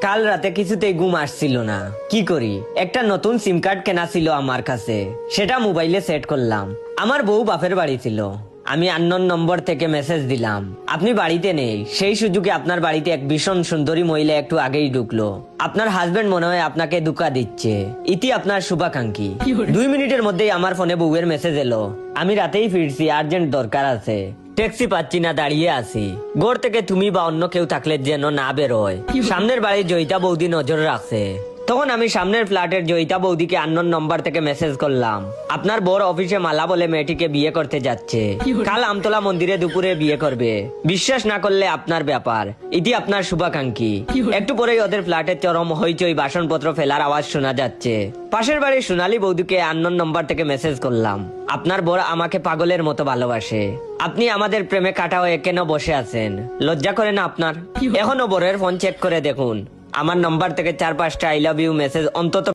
কাল রাতে কিছুতেই ঘুম আসছিল না, কি করি? একটা নতুন সিম কার্ড কেনা ছিল আমার কাছে, সেটা মোবাইলে সেট করলাম। আমার বউ বাপের বাড়ি ছিল, আমি আননোন নম্বর থেকে মেসেজ দিলাম আপনি বাড়িতে নেই। সেই সুযোগে আপনার বাড়িতে এক ভীষণ সুন্দরী মহিলা একটু আগেই ঢুকলো। আপনার হাজবেন্ড মনে হয় আপনাকে ধোঁকা দিচ্ছে, ইতি আপনার শুভাকাঙ্ক্ষী। 2 মিনিটের মধ্যেই আমার ফোনে বউয়ের মেসেজ এলো, আমি রাতেই ফিরছি, আর্জেন্ট দরকার আছে, ট্যাক্সি পাচ্ছি না, দাঁড়িয়ে আছি। ঘর থেকে তুমি বা অন্য কেউ থাকলে যেন না বেরোয়। সামনের বাড়ির জয়িতা বৌদি নজর রাখছে। তখন আমি সামনের ফ্ল্যাটের জয়িতা বৌদিকে আননোন নম্বর থেকে মেসেজ করলাম, আপনার বর অফিসে মালা বলে মেয়েটিকে বিয়ে করতে যাচ্ছে, কাল আমতলা মন্দিরে দুপুরে বিয়ে করবে, বিশ্বাস না করলে আপনার ব্যাপার, ইতি আপনার শুভাকাঙ্ক্ষী। একটু পরেই ওদের ফ্ল্যাটের চরম হইচই, বাসনপত্র ফেলার আওয়াজ শোনা যাচ্ছে। পাশের বাড়ির সোনালী বৌদিকে আননোন নম্বর থেকে মেসেজ করলাম, আপনার বর আমাকে পাগলের মতো ভালোবাসে, আপনি আমাদের প্রেমে কাটা হয়ে কেন বসে আছেন? লজ্জা করে না আপনার? এখনো বরের ফোন চেক করে দেখুন, আমার নাম্বার থেকে 4-5টা আই লাভ ইউ মেসেজ অন্তত